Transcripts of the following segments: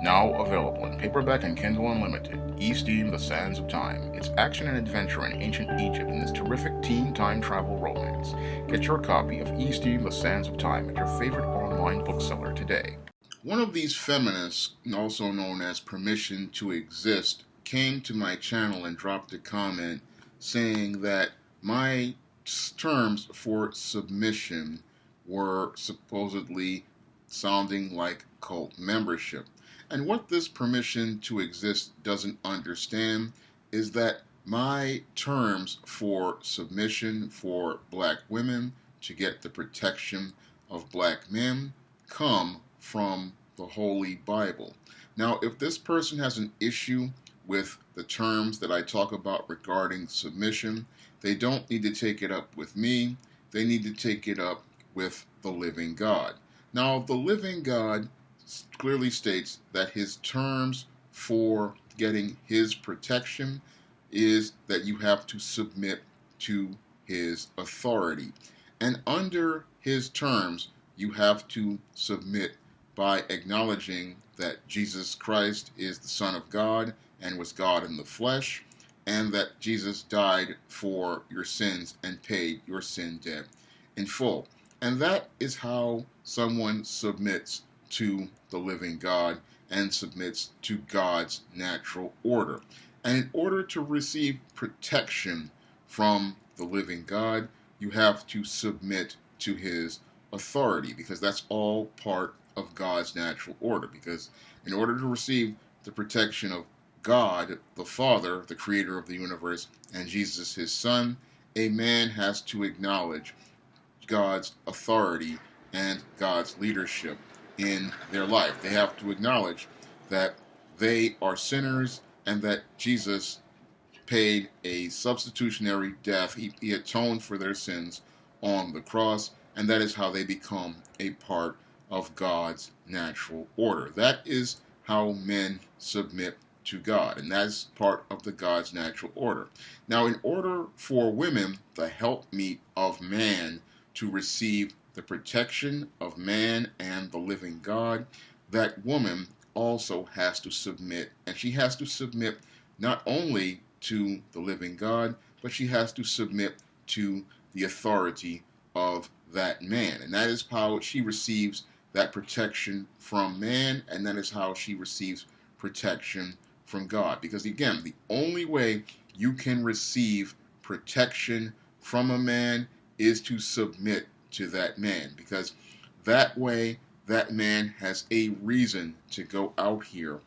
Now available in paperback and Kindle Unlimited, E-Steam: The Sands of Time. It's action and adventure in ancient Egypt in this terrific teen time travel romance. Get your copy of E-Steam: The Sands of Time at your favorite online bookseller today. One of these feminists, also known as Permission to Exist, came to my channel and dropped a comment saying that my terms for submission were supposedly sounding like cult membership. And what this permission to exist doesn't understand is that my terms for submission for black women to get the protection of black men come from the Holy Bible. Now, if this person has an issue with the terms that I talk about regarding submission, they don't need to take it up with me. They need to take it up with the living God. Now, the living God clearly states that his terms for getting his protection is that you have to submit to his authority. And under his terms, you have to submit by acknowledging that Jesus Christ is the Son of God and was God in the flesh, and that Jesus died for your sins and paid your sin debt in full. And that is how someone submits to the living God and submits to God's natural order. And in order to receive protection from the living God, you have to submit to his authority, because that's all part of God's natural order. Because in order to receive the protection of God, the Father, the creator of the universe, and Jesus, his Son, a man has to acknowledge God's authority and God's leadership in their life. They have to acknowledge that they are sinners and that Jesus paid a substitutionary death. He atoned for their sins on the cross, and that is how they become a part of God's natural order. That is how men submit to God, and that's part of the God's natural order. Now, in order for women, the helpmeet of man, to receive the protection of man and the living God, that woman also has to submit. And she has to submit not only to the living God, but she has to submit to the authority of that man. And that is how she receives that protection from man, and that is how she receives protection from God. Because again, the only way you can receive protection from a man is to submit to that man, because that way that man has a reason to go out here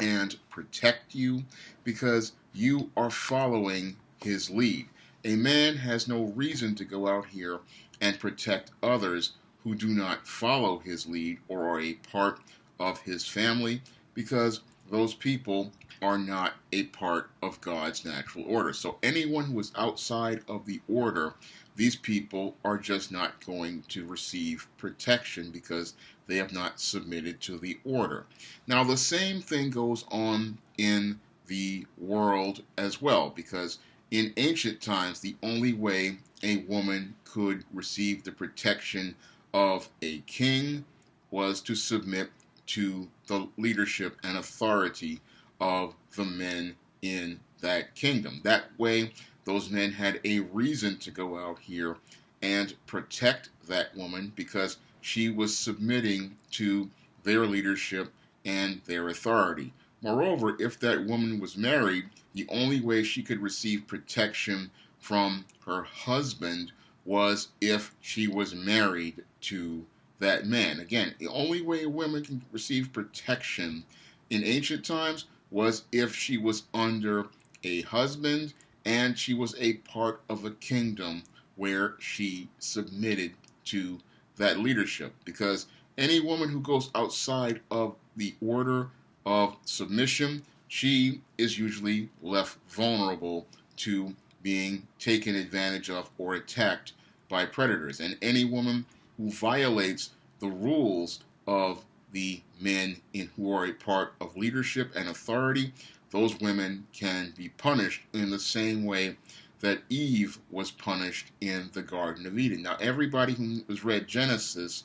and protect you, because you are following his lead. A man has no reason to go out here and protect others who do not follow his lead or are a part of his family, because those people are not a part of God's natural order. So anyone who is outside of the order, these people are just not going to receive protection because they have not submitted to the order. Now, the same thing goes on in the world as well, because in ancient times, the only way a woman could receive the protection of a king was to submit to the leadership and authority of the men in that kingdom. That way, those men had a reason to go out here and protect that woman, because she was submitting to their leadership and their authority. Moreover, if that woman was married, the only way she could receive protection from her husband was if she was married to that man. Again, the only way a woman can receive protection in ancient times was if she was under a husband and she was a part of a kingdom where she submitted to that leadership. Because any woman who goes outside of the order of submission, she is usually left vulnerable to being taken advantage of or attacked by predators. And any woman who violates the rules of the men who are a part of leadership and authority, those women can be punished in the same way that Eve was punished in the Garden of Eden. Now, everybody who has read Genesis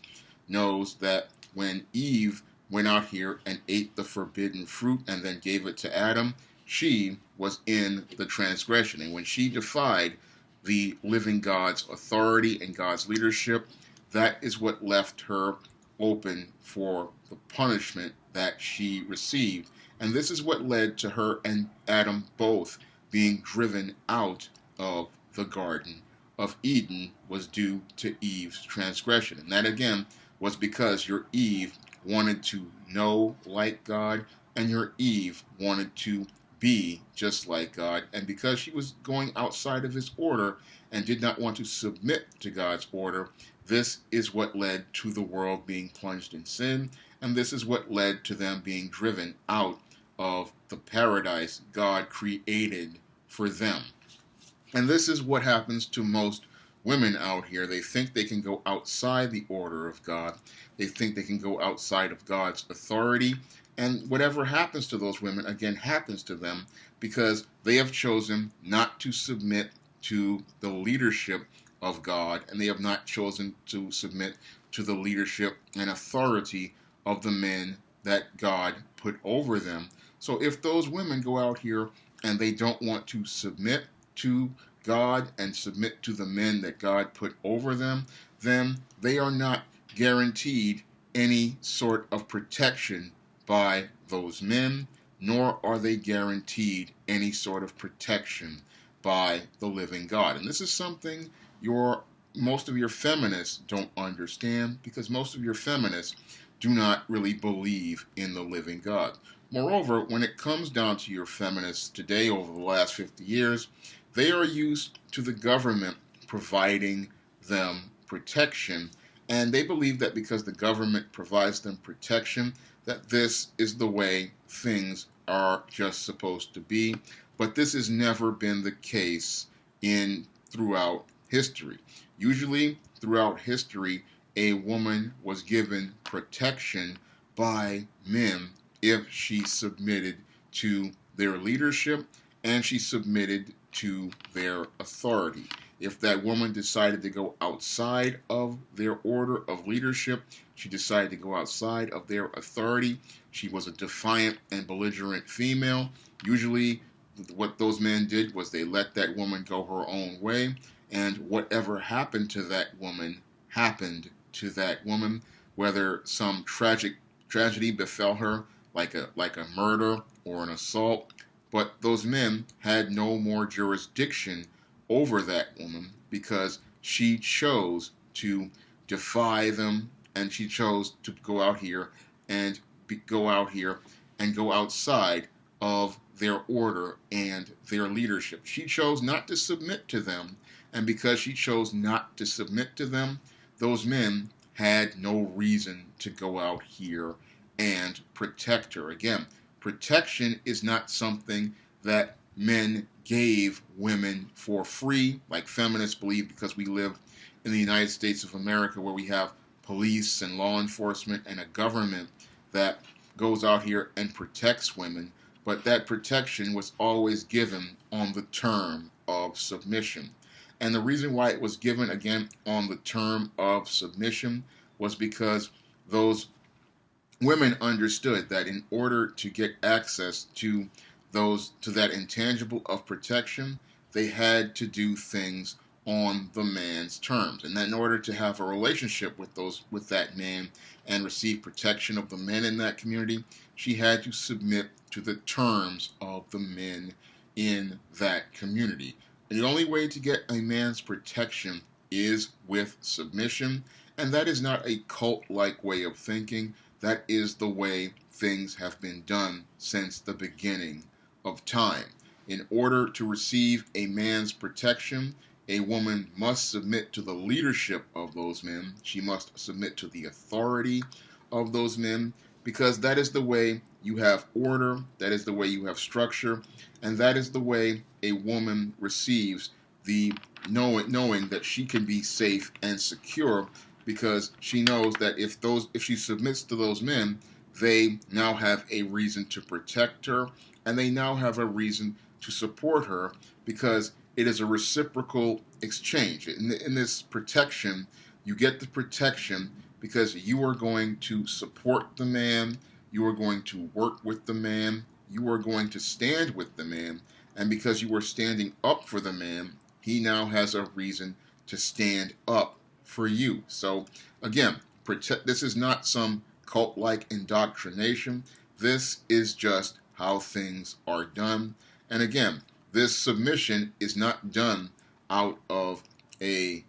knows that when Eve went out here and ate the forbidden fruit and then gave it to Adam, she was in the transgression. And when she defied the living God's authority and God's leadership, that is what left her open for the punishment that she received. And this is what led to her and Adam both being driven out of the Garden of Eden, was due to Eve's transgression. And that again was because your Eve wanted to know like God, and your Eve wanted to be just like God. And because she was going outside of his order and did not want to submit to God's order, this is what led to the world being plunged in sin, and this is what led to them being driven out of the paradise God created for them. And this is what happens to most women out here. They think they can go outside the order of God. They think they can go outside of God's authority. And whatever happens to those women, again, happens to them because they have chosen not to submit to the leadership of God, and they have not chosen to submit to the leadership and authority of the men that God put over them. So if those women go out here and they don't want to submit to God and submit to the men that God put over them, then they are not guaranteed any sort of protection by those men, nor are they guaranteed any sort of protection by the living God. And this is something most of your feminists don't understand, because most of your feminists do not really believe in the living God. Moreover, when it comes down to your feminists today, over the last 50 years, they are used to the government providing them protection, and they believe that because the government provides them protection, that this is the way things are just supposed to be. But this has never been the case throughout history. Usually, throughout history, a woman was given protection by men if she submitted to their leadership and she submitted to their authority. If that woman decided to go outside of their order of leadership, she decided to go outside of their authority, she was a defiant and belligerent female. Usually, what those men did was they let that woman go her own way, and whatever happened to that woman happened to that woman, whether some tragedy befell her, like a murder or an assault. But those men had no more jurisdiction over that woman because she chose to defy them, and she chose to go out here and go outside of their order and their leadership. She chose not to submit to them, and because she chose not to submit to them, those men had no reason to go out here and protect her. Again, protection is not something that men gave women for free, like feminists believe, because we live in the United States of America, where we have police and law enforcement and a government that goes out here and protects women. But that protection was always given on the term of submission. And the reason why it was given, again, on the term of submission was because those women understood that in order to get access to that intangible of protection, they had to do things on the man's terms, and that in order to have a relationship with that man and receive protection of the men in that community, she had to submit to the terms of the men in that community. And the only way to get a man's protection is with submission, and that is not a cult-like way of thinking. That is the way things have been done since the beginning of time. In order to receive a man's protection, a woman must submit to the leadership of those men. She must submit to the authority of those men, because that is the way you have order, that is the way you have structure, and that is the way a woman receives the knowing that she can be safe and secure, because she knows that if she submits to those men, they now have a reason to protect her, and they now have a reason to support her, because it is a reciprocal exchange. In this protection, you get the protection because you are going to support the man, you are going to work with the man, you are going to stand with the man, and because you are standing up for the man, he now has a reason to stand up for you. So, again, this is not some cult like indoctrination. This is just how things are done. And again, this submission is not done out of a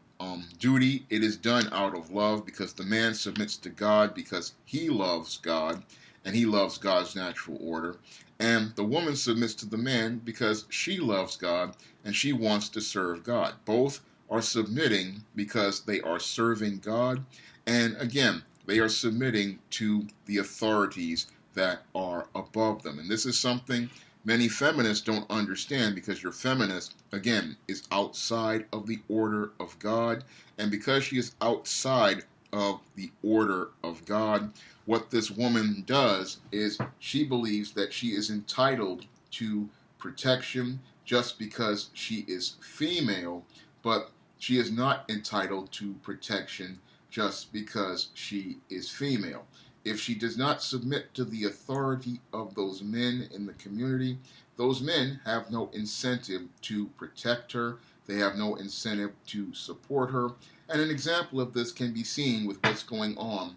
duty. It is done out of love, because the man submits to God because he loves God and he loves God's natural order. And the woman submits to the man because she loves God and she wants to serve God. Both are submitting because they are serving God. And again, they are submitting to the authorities that are above them. And this is something many feminists don't understand, because your feminist, again, is outside of the order of God. And because she is outside of the order of God, what this woman does is she believes that she is entitled to protection just because she is female, but she is not entitled to protection just because she is female. If she does not submit to the authority of those men in the community, those men have no incentive to protect her. They have no incentive to support her. And an example of this can be seen with what's going on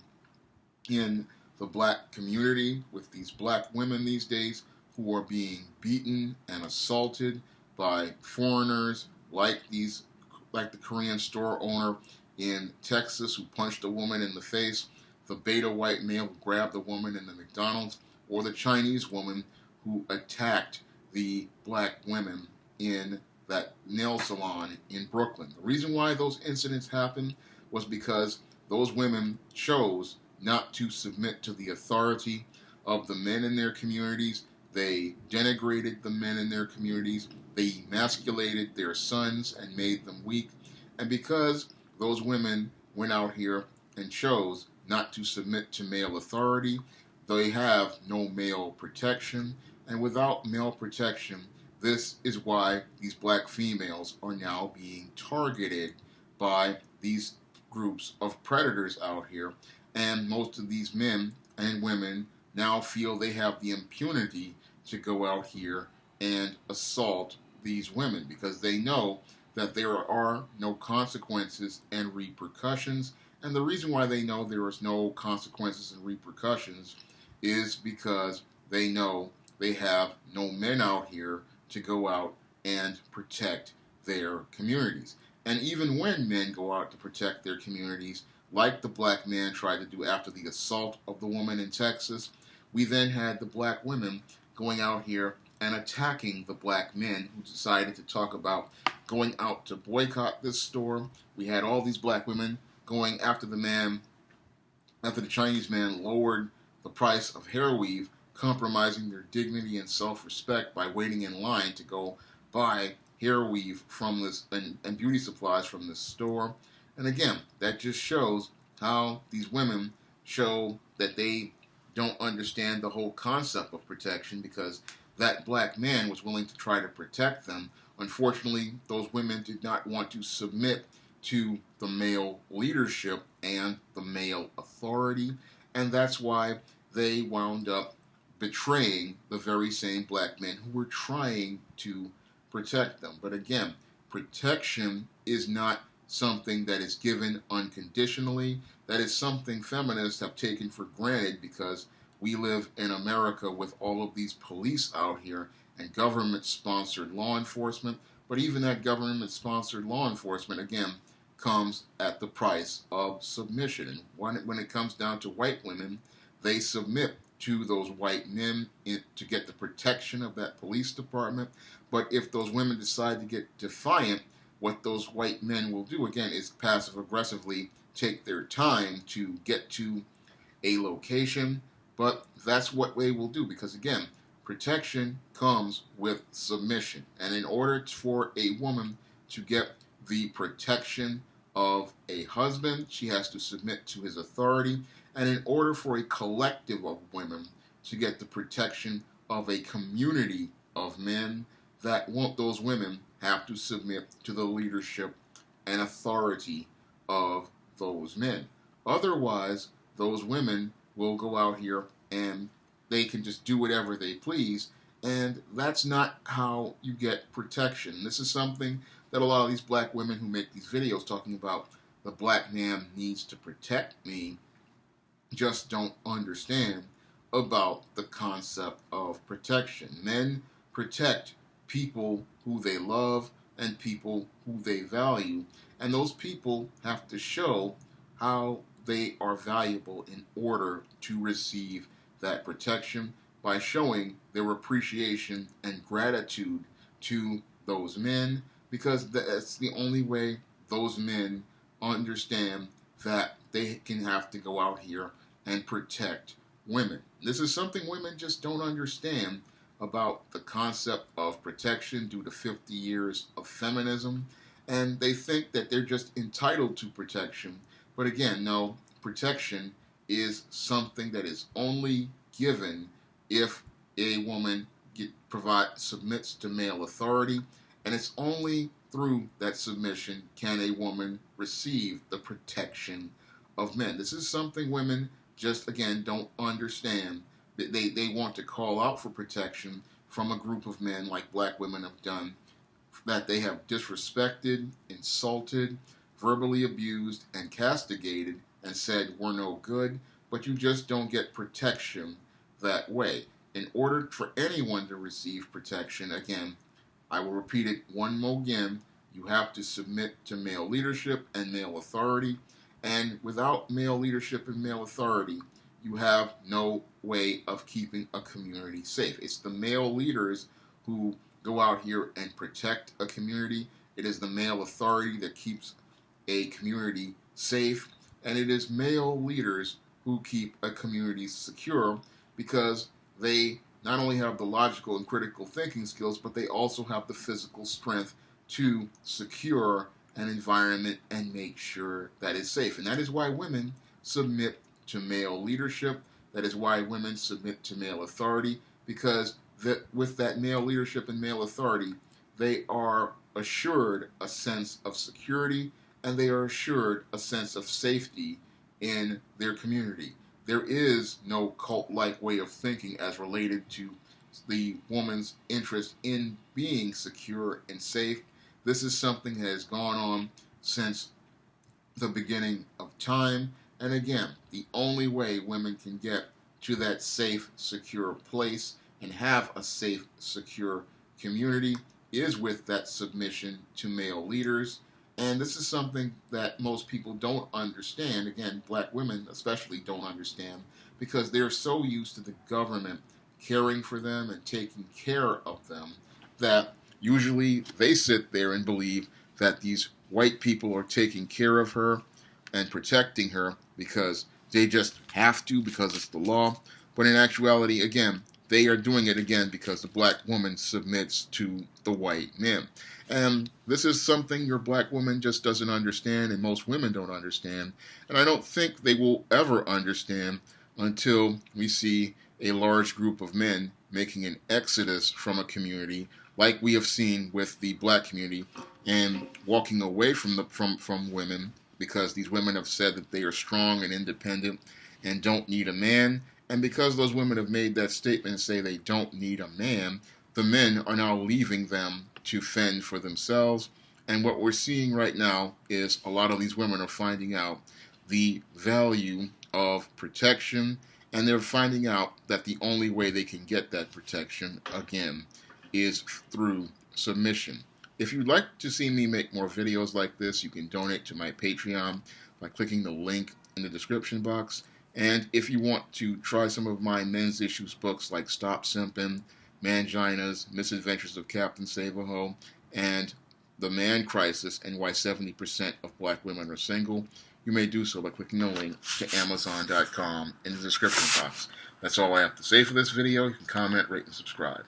in the black community with these black women these days who are being beaten and assaulted by foreigners like the Korean store owner in Texas who punched a woman in the face, the beta white male who grabbed the woman in the McDonald's, or the Chinese woman who attacked the black women in that nail salon in Brooklyn. The reason why those incidents happened was because those women chose not to submit to the authority of the men in their communities. They denigrated the men in their communities. They emasculated their sons and made them weak. And because those women went out here and chose not to submit to male authority, they have no male protection. And without male protection, this is why these black females are now being targeted by these groups of predators out here. And most of these men and women now feel they have the impunity to go out here and assault these women, because they know that there are no consequences and repercussions. And the reason why they know there is no consequences and repercussions is because they know they have no men out here to go out and protect their communities. And even when men go out to protect their communities, like the black man tried to do after the assault of the woman in Texas, we then had the black women going out here and attacking the black men who decided to talk about going out to boycott this store. We had all these black women going after the man, after the Chinese man lowered the price of hair weave, compromising their dignity and self-respect by waiting in line to go buy hair weave from this and beauty supplies from this store. And again, that just shows how these women show that they don't understand the whole concept of protection, because that black man was willing to try to protect them. Unfortunately, those women did not want to submit to the male leadership and the male authority, and that's why they wound up betraying the very same black men who were trying to protect them. But again, protection is not something that is given unconditionally. That is something feminists have taken for granted, because we live in America with all of these police out here and government-sponsored law enforcement. But even that government-sponsored law enforcement, again, comes at the price of submission. And when it comes down to white women, they submit to those white men to get the protection of that police department. But if those women decide to get defiant, what those white men will do, again, is passive-aggressively take their time to get to a location. But that's what they will do, because, again, protection comes with submission. And in order for a woman to get the protection of a husband, she has to submit to his authority. And in order for a collective of women to get the protection of a community of men, those women have to submit to the leadership and authority of those men. Otherwise, those women will go out here and they can just do whatever they please, and that's not how you get protection. This is something that a lot of these black women who make these videos talking about the black man needs to protect me just don't understand about the concept of protection. Men protect people who they love and people who they value, and those people have to show how they are valuable in order to receive that protection by showing their appreciation and gratitude to those men, because that's the only way those men understand that they can have to go out here and protect women. This is something women just don't understand about the concept of protection due to 50 years of feminism, and they think that they're just entitled to protection. But again, no, protection is something that is only given if a woman submits to male authority, and it's only through that submission can a woman receive the protection of men. This is something women just, again, don't understand. They want to call out for protection from a group of men like black women have done, that they have disrespected, insulted, verbally abused, and castigated, and said we're no good, but you just don't get protection that way. In order for anyone to receive protection, again, I will repeat it one more again, you have to submit to male leadership and male authority, and without male leadership and male authority, you have no way of keeping a community safe. It's the male leaders who go out here and protect a community. It is the male authority that keeps a community safe, and it is male leaders who keep a community secure, because they not only have the logical and critical thinking skills, but they also have the physical strength to secure an environment and make sure that it's safe. And that is why women submit to male leadership. That is why women submit to male authority, because with that male leadership and male authority, they are assured a sense of security, and they are assured a sense of safety in their community. There is no cult-like way of thinking as related to the woman's interest in being secure and safe. This is something that has gone on since the beginning of time. And again, the only way women can get to that safe, secure place and have a safe, secure community is with that submission to male leaders. And this is something that most people don't understand. Again, black women especially don't understand, because they're so used to the government caring for them and taking care of them that usually they sit there and believe that these white people are taking care of her and protecting her because they just have to, because it's the law. But in actuality, again, they are doing it again because the black woman submits to the white man. And this is something your black woman just doesn't understand, and most women don't understand. And I don't think they will ever understand until we see a large group of men making an exodus from a community, like we have seen with the black community, and walking away from women, because these women have said that they are strong and independent and don't need a man. And because those women have made that statement and say they don't need a man, the men are now leaving them to fend for themselves. And what we're seeing right now is a lot of these women are finding out the value of protection, and they're finding out that the only way they can get that protection, again, is through submission. If you'd like to see me make more videos like this, you can donate to my Patreon by clicking the link in the description box. And if you want to try some of my men's issues books like Stop Simpin', Manginas, Misadventures of Captain Save-A-Ho, and The Man Crisis, and Why 70% of Black Women Are Single, you may do so by clicking the link to Amazon.com in the description box. That's all I have to say for this video. You can comment, rate, and subscribe.